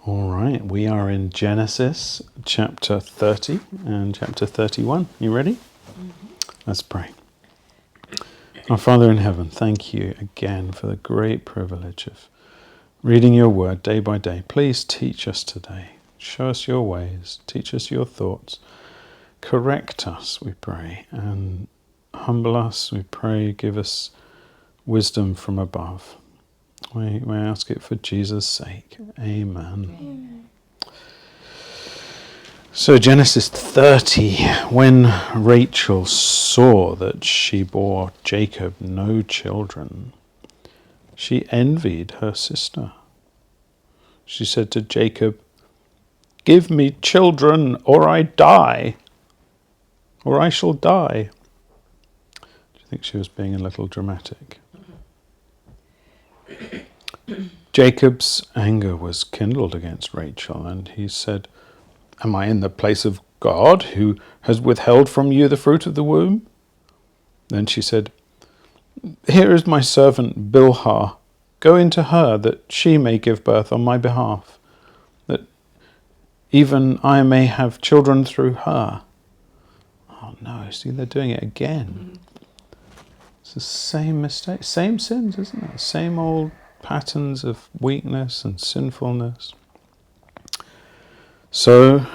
All right, we are in Genesis chapter 30 and chapter 31. You ready? Let's pray. Our Father in heaven, thank you again for the great privilege of reading your word day by day. Please teach us today. Show us your ways. Teach us your thoughts. Correct us, we pray, and humble us, we pray. Give us wisdom from above. We ask it for Jesus' sake. Amen. So Genesis 30, when Rachel saw that she bore Jacob no children, she envied her sister. She said to Jacob, "Give me children or I die, or I shall die." Do you think she was being a little dramatic? Jacob's anger was kindled against Rachel, and he said, "Am I in the place of God, who has withheld from you the fruit of the womb?" Then she said, "Here is my servant Bilhah. Go into her, that she may give birth on my behalf, that even I may have children through her." Oh no, see, they're doing it again. It's the same mistake, same sins, isn't it? Same old patterns of weakness and sinfulness. So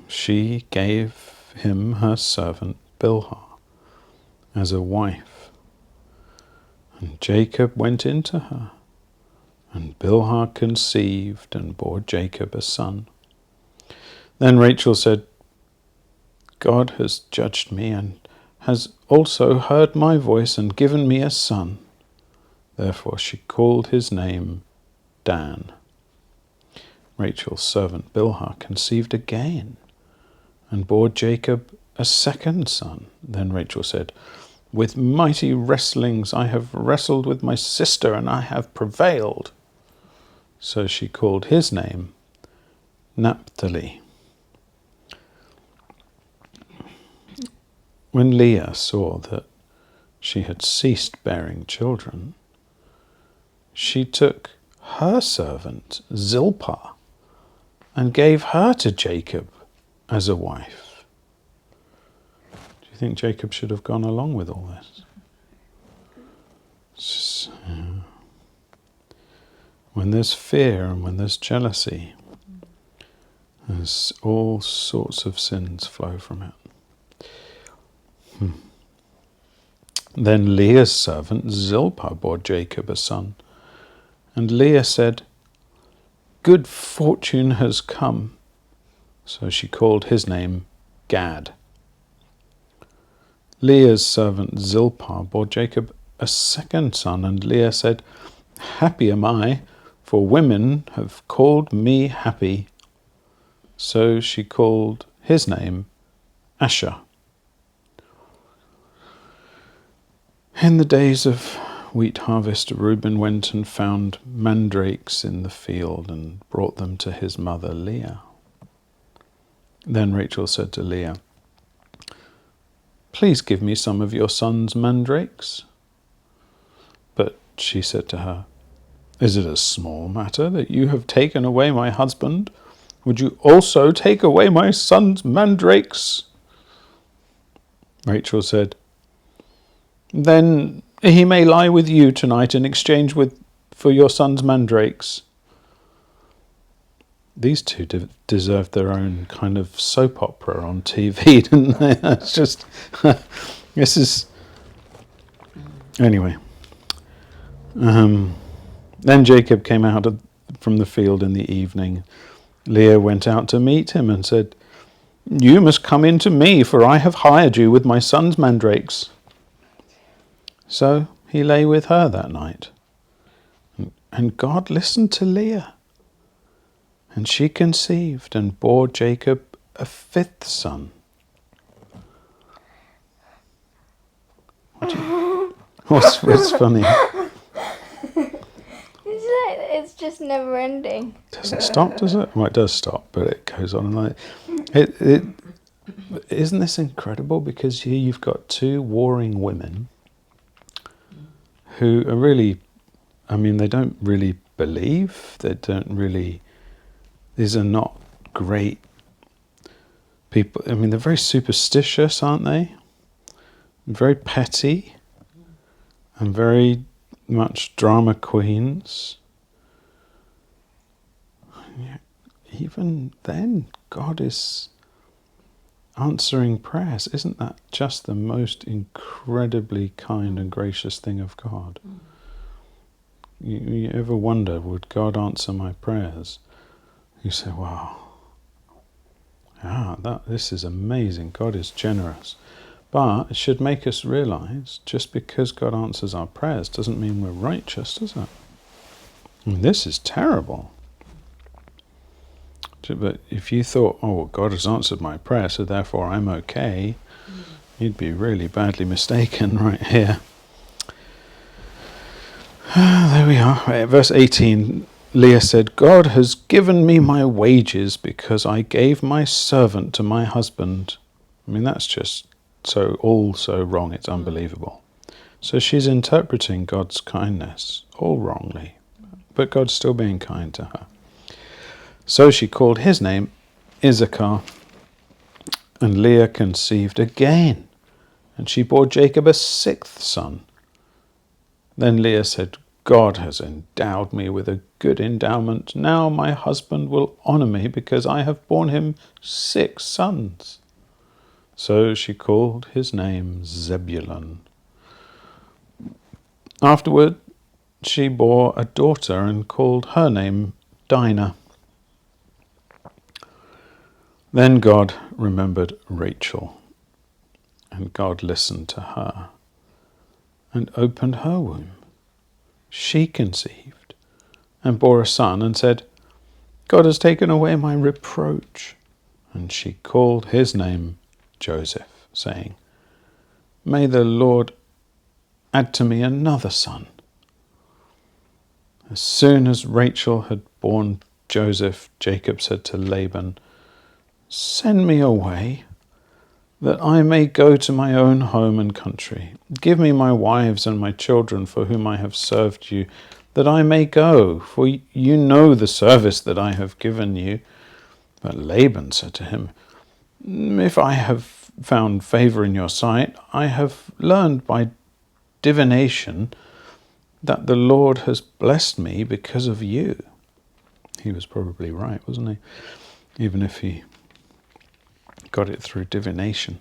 she gave him her servant Bilhah as a wife. And Jacob went into her, and Bilhah conceived and bore Jacob a son. Then Rachel said, "God has judged me and has also heard my voice and given me a son." Therefore she called his name Dan. Rachel's servant Bilhah conceived again and bore Jacob a second son. Then Rachel said, "With mighty wrestlings I have wrestled with my sister, and I have prevailed." So she called his name Naphtali. When Leah saw that she had ceased bearing children, she took her servant Zilpah and gave her to Jacob as a wife. Do you think Jacob should have gone along with all this? When there's fear and when there's jealousy, there's all sorts of sins flow from it. Then Leah's servant Zilpah bore Jacob a son, and Leah said, "Good fortune has come." So she called his name Gad. Leah's servant Zilpah bore Jacob a second son, and Leah said, "Happy am I, for women have called me happy." So she called his name Asher. In the days of wheat harvest, Reuben went and found mandrakes in the field and brought them to his mother Leah. Then Rachel said to Leah, "Please give me some of your son's mandrakes." But she said to her, "Is it a small matter that you have taken away my husband? Would you also take away my son's mandrakes?" Rachel said, "Then he may lie with you tonight in exchange for your son's mandrakes." These two deserved their own kind of soap opera on TV, didn't they? It's just, this is, anyway. Then Jacob came out from the field in the evening. Leah went out to meet him and said, "You must come in to me, for I have hired you with my son's mandrakes." So he lay with her that night. And God listened to Leah. And she conceived and bore Jacob a fifth son. What's funny? It's just never ending. It doesn't stop, does it? Well, it does stop, but it goes on and on. It isn't this incredible? Because here you've got two warring women who are really, they don't really believe. They don't really These are not great people. I mean, they're very superstitious, aren't they? Very petty and very much drama queens. And yet, even then, God is answering prayers. Isn't that just the most incredibly kind and gracious thing of God? You ever wonder, would God answer my prayers? You say, wow, this is amazing. God is generous. But it should make us realize, just because God answers our prayers doesn't mean we're righteous, does it? I mean, this is terrible. But if you thought, oh, God has answered my prayer, so therefore I'm okay, you'd be really badly mistaken right here. There we are. Verse 18, Leah said, God has given me my wages because I gave my servant to my husband. I mean, that's just so wrong, it's unbelievable. So she's interpreting God's kindness all wrongly, but God's still being kind to her. So she called his name Issachar, and Leah conceived again, and she bore Jacob a sixth son. Then Leah said, God has endowed me with a good endowment. Now my husband will honor me because I have borne him 6 sons. So she called his name Zebulun. Afterward, she bore a daughter and called her name Dinah. Then God remembered Rachel, and God listened to her and opened her womb. She conceived and bore a son and said, God has taken away my reproach. And she called his name Joseph, saying, May the Lord add to me another son. As soon as Rachel had borne Joseph, Jacob said to Laban, Send me away, that I may go to my own home and country. Give me my wives and my children for whom I have served you, that I may go, for you know the service that I have given you. But Laban said to him, If I have found favor in your sight, I have learned by divination that the Lord has blessed me because of you. He was probably right, wasn't he? Even if he got it through divination.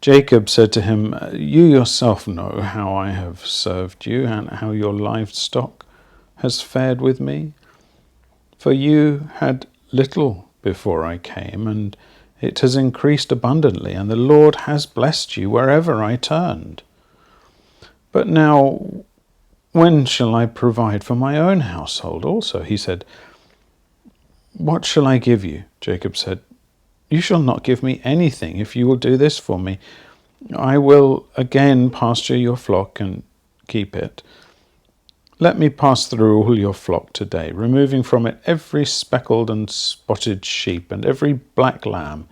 Jacob said to him, You yourself know how I have served you and how your livestock has fared with me. For you had little before I came, and it has increased abundantly, and the Lord has blessed you wherever I turned. But now, when shall I provide for my own household also? He said, What shall I give you? Jacob said, You shall not give me anything if you will do this for me. I will again pasture your flock and keep it. Let me pass through all your flock today, removing from it every speckled and spotted sheep and every black lamb,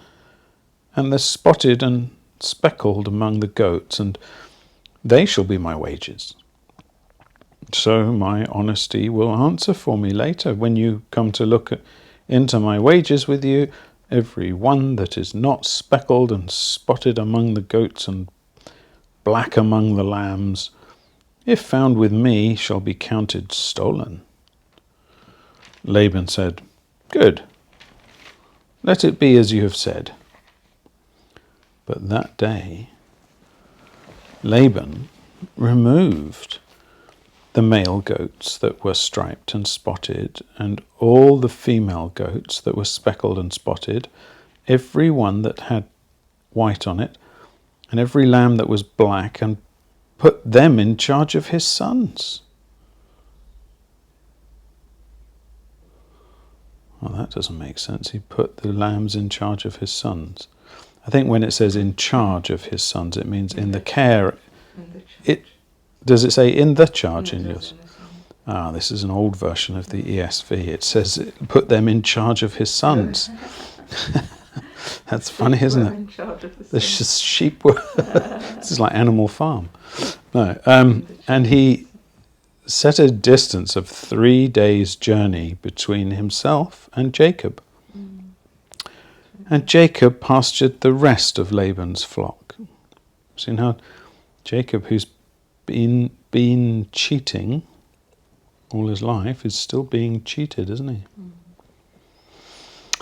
and the spotted and speckled among the goats, and they shall be my wages. So my honesty will answer for me later when you come to look into my wages with you. Every one that is not speckled and spotted among the goats and black among the lambs, if found with me, shall be counted stolen. Laban said, Good. Let it be as you have said. But that day Laban removed the male goats that were striped and spotted, and all the female goats that were speckled and spotted, every one that had white on it, and every lamb that was black, and put them in charge of his sons. Well, that doesn't make sense. He put the lambs in charge of his sons. I think when it says in charge of his sons, it means in the care. Does it say in the charge in yours? This is an old version of the ESV. It says put them in charge of his sons. That's funny, isn't it? The sheep were. This is like Animal Farm. No, and he set a distance of 3 days' journey between himself and Jacob. And Jacob pastured the rest of Laban's flock. See now, Jacob, who's been cheating all his life, is still being cheated, isn't he?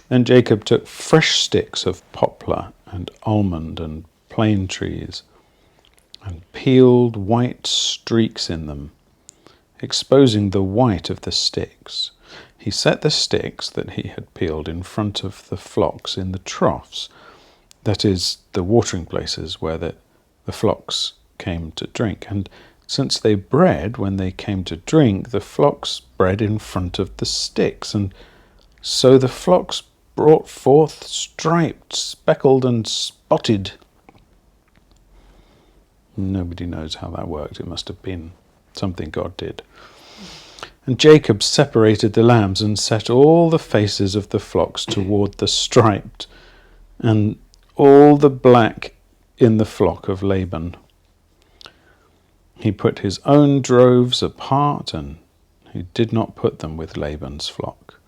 Then Jacob took fresh sticks of poplar and almond and plane trees and peeled white streaks in them, exposing the white of the sticks. He set the sticks that he had peeled in front of the flocks in the troughs, that is, the watering places where the flocks came to drink. And since they bred when they came to drink, the flocks bred in front of the sticks. And so the flocks brought forth striped, speckled, and spotted. Nobody knows how that worked. It must have been something God did. And Jacob separated the lambs and set all the faces of the flocks toward the striped, and all the black in the flock of Laban. He put his own droves apart, and he did not put them with Laban's flock.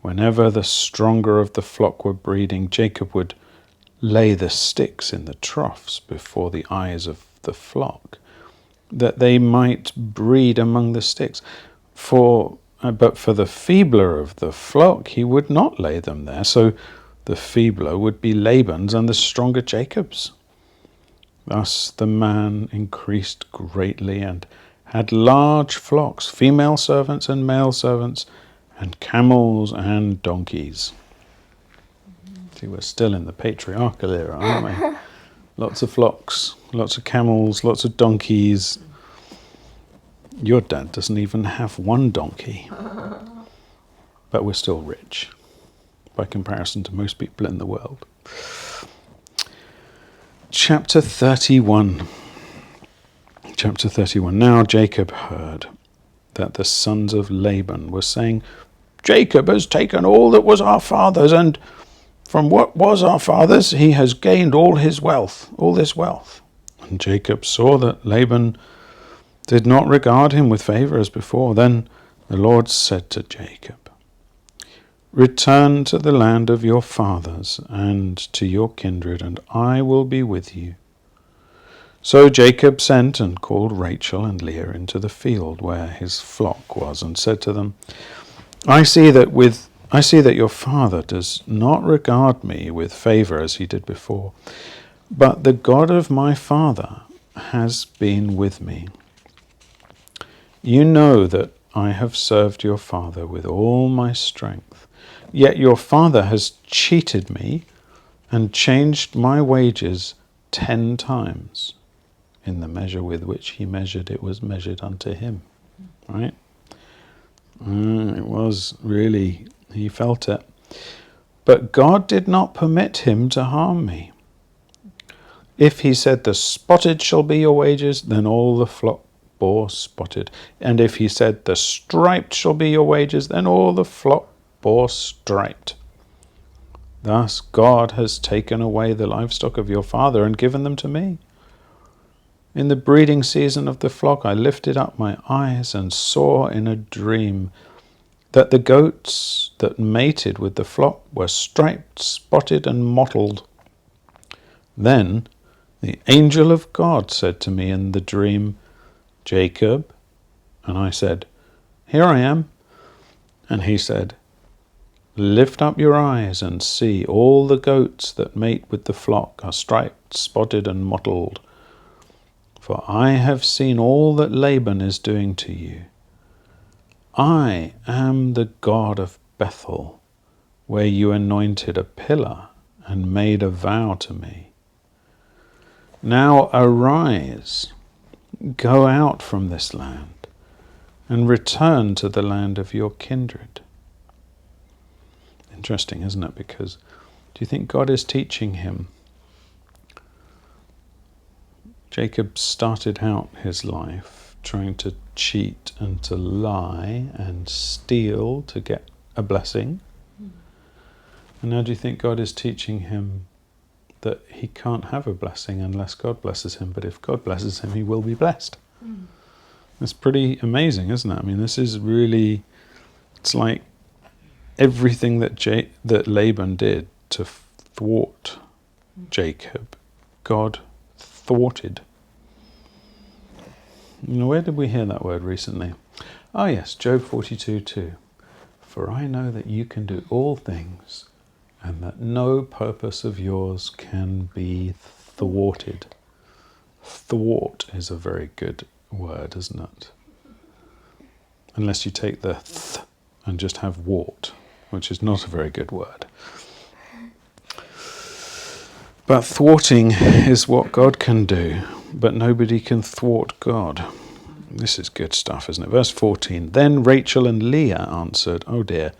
Whenever the stronger of the flock were breeding, Jacob would lay the sticks in the troughs before the eyes of the flock, that they might breed among the sticks. But for the feebler of the flock, he would not lay them there. So the feebler would be Laban's and the stronger Jacob's. Thus the man increased greatly and had large flocks, female servants and male servants, and camels and donkeys. See, we're still in the patriarchal era, aren't we? Lots of flocks, lots of camels, lots of donkeys. Your dad doesn't even have one donkey. But we're still rich by comparison to most people in the world. Chapter 31. Chapter 31. Now Jacob heard that the sons of Laban were saying, Jacob has taken all that was our father's, and from what was our father's he has gained all this wealth. And Jacob saw that Laban did not regard him with favor as before. Then the Lord said to Jacob, return to the land of your fathers and to your kindred, and I will be with you. So Jacob sent and called Rachel and Leah into the field where his flock was, and said to them, I see that your father does not regard me with favor as he did before, but the God of my father has been with me. You know that I have served your father with all my strength, yet your father has cheated me and changed my wages 10 times. In the measure with which he measured, it was measured unto him. Right? It was really, he felt it. But God did not permit him to harm me. If he said, the spotted shall be your wages, then all the flock bore spotted. And if he said, the striped shall be your wages, then all the flock bore striped. Thus God has taken away the livestock of your father and given them to me. In the breeding season of the flock I lifted up my eyes and saw in a dream that the goats that mated with the flock were striped, spotted, and mottled. Then the angel of God said to me in the dream, Jacob. And I said, here I am. And he said, lift up your eyes and see, all the goats that mate with the flock are striped, spotted, and mottled. For I have seen all that Laban is doing to you. I am the God of Bethel, where you anointed a pillar and made a vow to me. Now arise, go out from this land, and return to the land of your kindred. Interesting, isn't it? Because do you think God is teaching him? Jacob started out his life trying to cheat and to lie and steal to get a blessing. And now do you think God is teaching him that he can't have a blessing unless God blesses him, but if God blesses him, he will be blessed? It's pretty amazing, isn't it? I mean, this is really, it's like everything that Laban did to thwart Jacob, God thwarted. Where did we hear that word recently? Oh yes, Job 42:2. For I know that you can do all things, and that no purpose of yours can be thwarted. Thwart is a very good word, isn't it? Unless you take the th and just have wart, which is not a very good word. But thwarting is what God can do, but nobody can thwart God. This is good stuff, isn't it? Verse 14. Then Rachel and Leah answered, oh dear,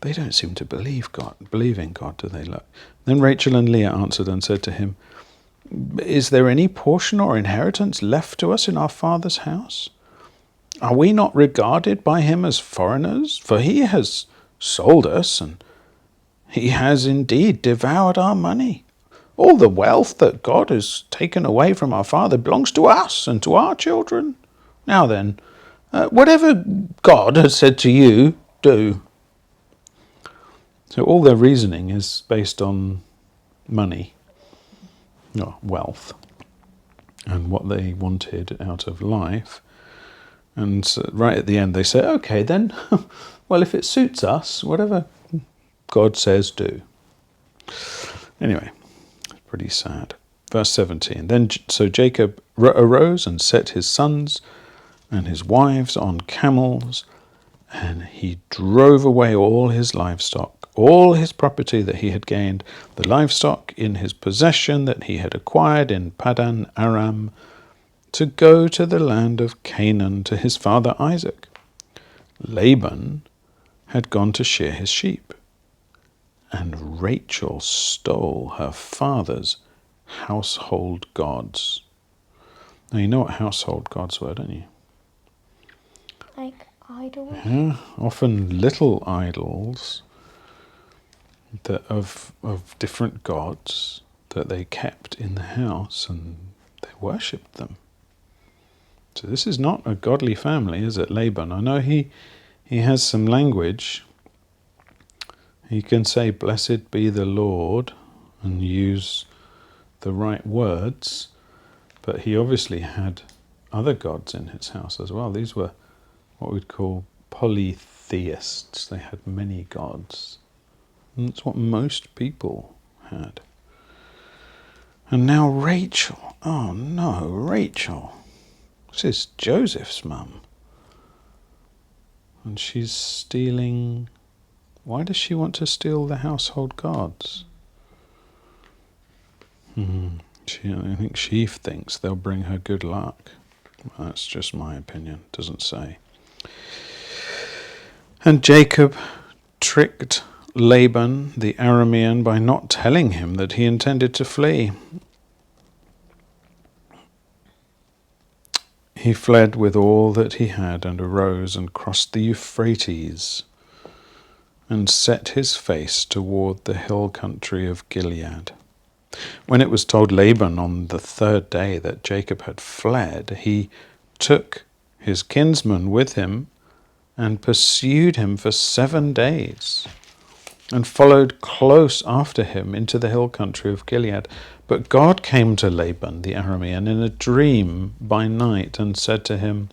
they don't seem to believe in God, do they? Look. Then Rachel and Leah answered and said to him, is there any portion or inheritance left to us in our father's house? Are we not regarded by him as foreigners? For he has sold us, and he has indeed devoured our money. All the wealth that God has taken away from our father belongs to us and to our children. Now then, whatever God has said to you, do. So all their reasoning is based on money, wealth, and what they wanted out of life. And so right at the end they say, okay then, well if it suits us, whatever God says, do. Anyway, pretty sad. Verse 17. Then so Jacob arose and set his sons and his wives on camels, and he drove away all his livestock, all his property that he had gained, the livestock in his possession that he had acquired in Paddan Aram, to go to the land of Canaan to his father Isaac. Laban had gone to shear his sheep, and Rachel stole her father's household gods. Now you know what household gods were, don't you? Like idols? Yeah, often little idols that of different gods that they kept in the house, and they worshipped them. So this is not a godly family, is it, Laban? I know he has some language. He can say, blessed be the Lord, and use the right words, but he obviously had other gods in his house as well. These were what we'd call polytheists. They had many gods. And that's what most people had. And now Rachel. Oh no, Rachel. This is Joseph's mum. And she's stealing... Why does she want to steal the household gods? I think she thinks they'll bring her good luck. Well, that's just my opinion. Doesn't say. And Jacob tricked Laban the Aramean by not telling him that he intended to flee. He fled with all that he had and arose and crossed the Euphrates and set his face toward the hill country of Gilead. When it was told Laban on the third day that Jacob had fled, he took his kinsman with him and pursued him for 7 days and followed close after him into the hill country of Gilead. But God came to Laban the Aramean in a dream by night and said to him,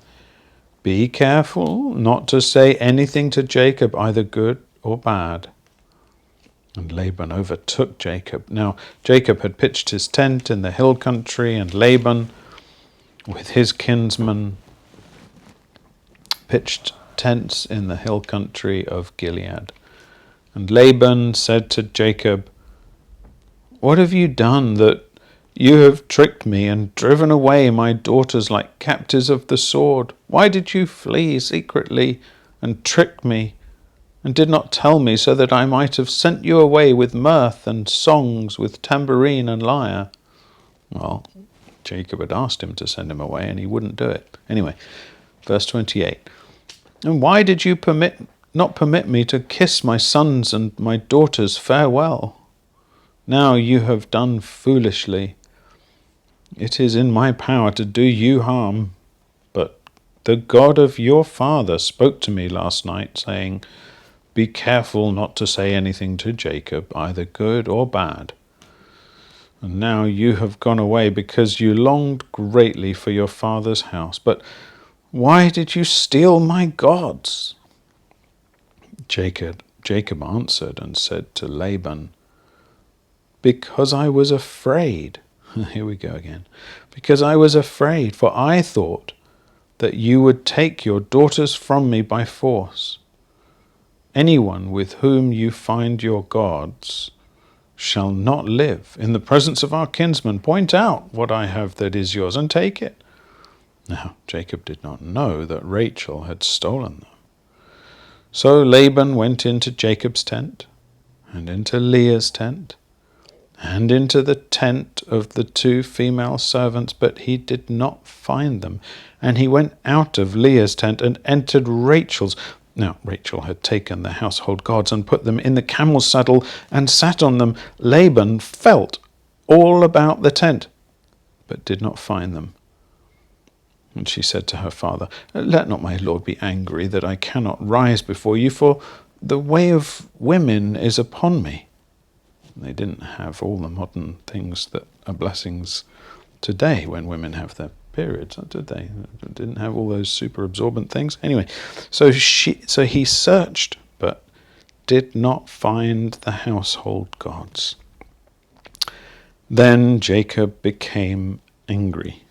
be careful not to say anything to Jacob, either good or bad. And Laban overtook Jacob. Now Jacob had pitched his tent in the hill country, and Laban with his kinsmen pitched tents in the hill country of Gilead. And Laban said to Jacob, what have you done that you have tricked me and driven away my daughters like captives of the sword? Why did you flee secretly and trick me and did not tell me, so that I might have sent you away with mirth and songs, with tambourine and lyre? Well, Jacob had asked him to send him away and he wouldn't do it. Anyway, verse 28. And why did you not permit me to kiss my sons and my daughters farewell? Now you have done foolishly. It is in my power to do you harm, but The God of your father spoke to me last night, saying, 'Be careful not to say anything to Jacob, either good or bad.' And now you have gone away because you longed greatly for your father's house. But why did you steal my gods?" Jacob answered and said to Laban, "Because I was afraid." Here we go again. "Because I was afraid, for I thought that you would take your daughters from me by force. Anyone with whom you find your gods shall not live. In the presence of our kinsmen, point out what I have that is yours and take it." Now Jacob did not know that Rachel had stolen them. So Laban went into Jacob's tent, and into Leah's tent, and into the tent of the 2 female servants, but he did not find them. And he went out of Leah's tent and entered Rachel's. Now Rachel had taken the household gods and put them in the camel's saddle and sat on them. Laban felt all about the tent, but did not find them. And she said to her father, "Let not my lord be angry that I cannot rise before you, for the way of women is upon me." They didn't have all the modern things that are blessings today when women have their periods, did they? They didn't have all those super absorbent things. Anyway, so he searched, but did not find the household gods. Then Jacob became angry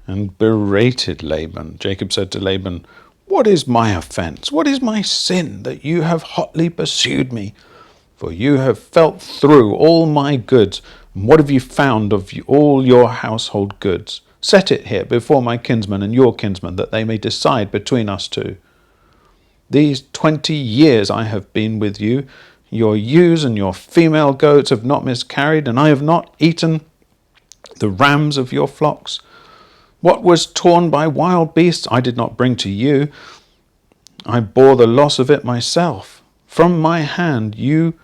and berated Laban. Jacob said to Laban, "What is my offense? What is my sin that you have hotly pursued me? For you have felt through all my goods. And what have you found of all your household goods? Set it here before my kinsmen and your kinsmen, that they may decide between us two. These 20 years I have been with you. Your ewes and your female goats have not miscarried, and I have not eaten the rams of your flocks. What was torn by wild beasts I did not bring to you. I bore the loss of it myself. From my hand you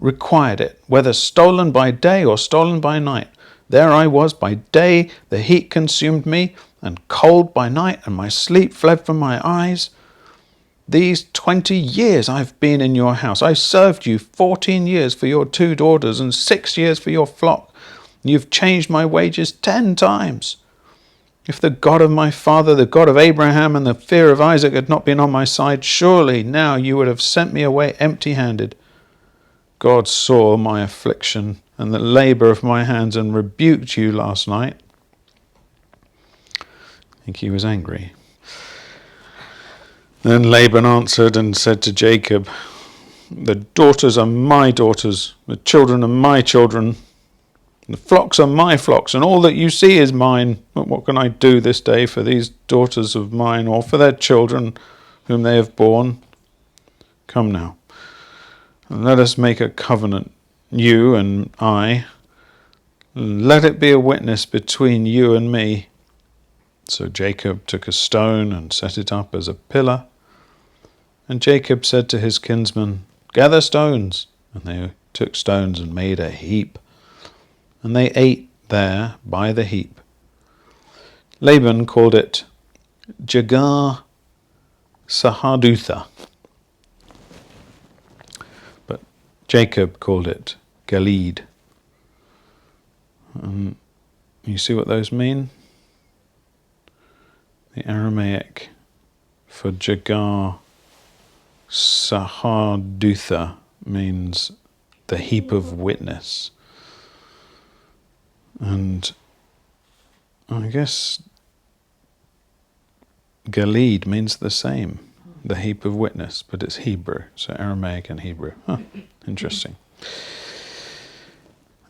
required it, whether stolen by day or stolen by night. There I was by day, the heat consumed me, and cold by night, and my sleep fled from my eyes. These 20 years I've been in your house. I served you 14 years for your 2 daughters and 6 years for your flock. You've changed my wages 10 times. If the God of my father, the God of Abraham, and the fear of Isaac had not been on my side, surely now you would have sent me away empty-handed. God saw my affliction and the labor of my hands and rebuked you last night." I think he was angry. Then Laban answered and said to Jacob, "The daughters are my daughters, the children are my children, the flocks are my flocks, and all that you see is mine. But what can I do this day for these daughters of mine, or for their children whom they have borne? Come now, and let us make a covenant, you and I. Let it be a witness between you and me." So Jacob took a stone and set it up as a pillar. And Jacob said to his kinsmen, "Gather stones." And they took stones and made a heap. And they ate there by the heap. Laban called it Jagar Sahadutha, but Jacob called it Gilead. You see what those mean? The Aramaic for Jagar Sahadutha means the heap of witness. And I guess Gilead means the same, the heap of witness, but it's Hebrew, so Aramaic and Hebrew. Interesting.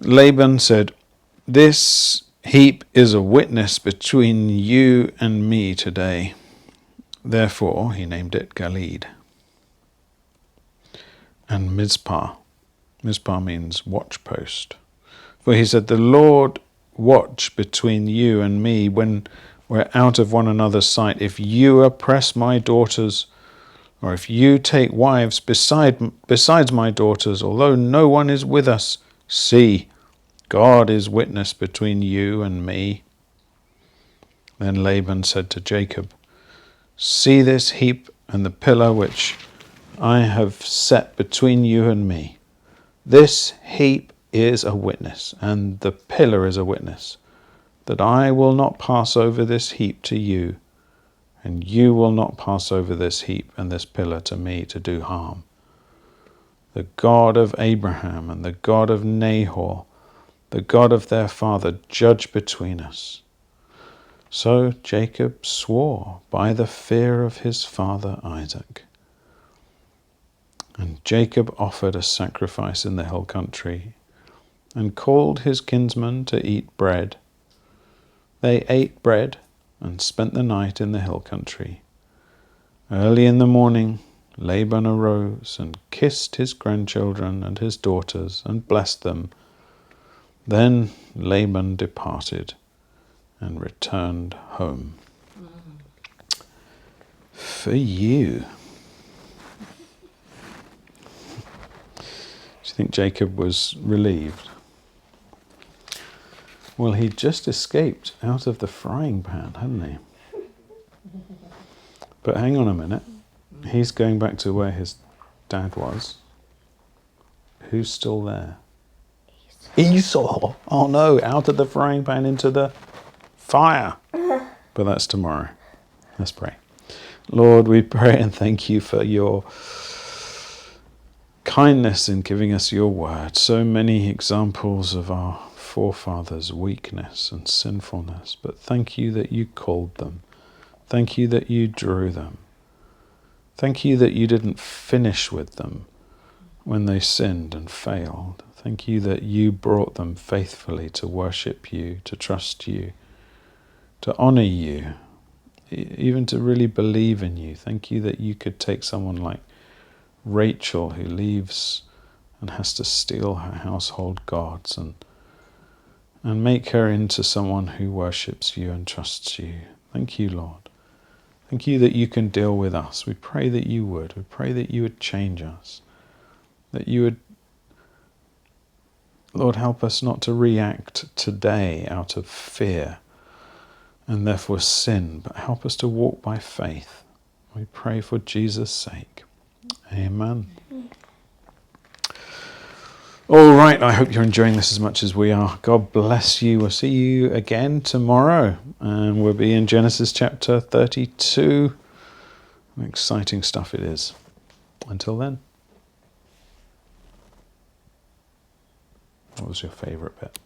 Laban said, "This heap is a witness between you and me today." Therefore he named it Gilead. And Mizpah. Mizpah means watch post. For he said, "The Lord watch between you and me when we're out of one another's sight. If you oppress my daughters, or if you take wives besides my daughters, although no one is with us, see, God is witness between you and me." Then Laban said to Jacob, See this heap and the pillar which I have set between you and me. This heap is a witness, and the pillar is a witness, that I will not pass over this heap to you, and you will not pass over this heap and this pillar to me to do harm. The God of Abraham and the God of Nahor, the God of their father, judge between us. So Jacob swore by the fear of his father Isaac. And Jacob offered a sacrifice in the hill country, and called his kinsmen to eat bread. They ate bread and spent the night in the hill country. Early in the morning, Laban arose and kissed his grandchildren and his daughters and blessed them. Then Laban departed and returned home. For you. Do you think Jacob was relieved? Well, he'd just escaped out of the frying pan, hadn't he? But hang on a minute. He's going back to where his dad was. Who's still there? Esau! Oh no, out of the frying pan into the fire. But that's tomorrow. Let's pray. Lord, we pray and thank you for your kindness in giving us your word. So many examples of our forefathers' weakness and sinfulness. But thank you that you called them. Thank you that you drew them. Thank you that you didn't finish with them when they sinned and failed. Thank you that you brought them faithfully to worship you, to trust you, to honor you, even to really believe in you. Thank you that you could take someone like Rachel, who leaves and has to steal her household gods, and make her into someone who worships you and trusts you. Thank you, Lord. Thank you that you can deal with us. We pray that you would. We pray that you would change us. That you would, Lord, help us not to react today out of fear and therefore sin, but help us to walk by faith. We pray for Jesus' sake. Amen. All right, I hope you're enjoying this as much as we are. God bless you. We'll see you again tomorrow, and we'll be in Genesis chapter 32. Exciting stuff it is. Until then. What was your favourite bit?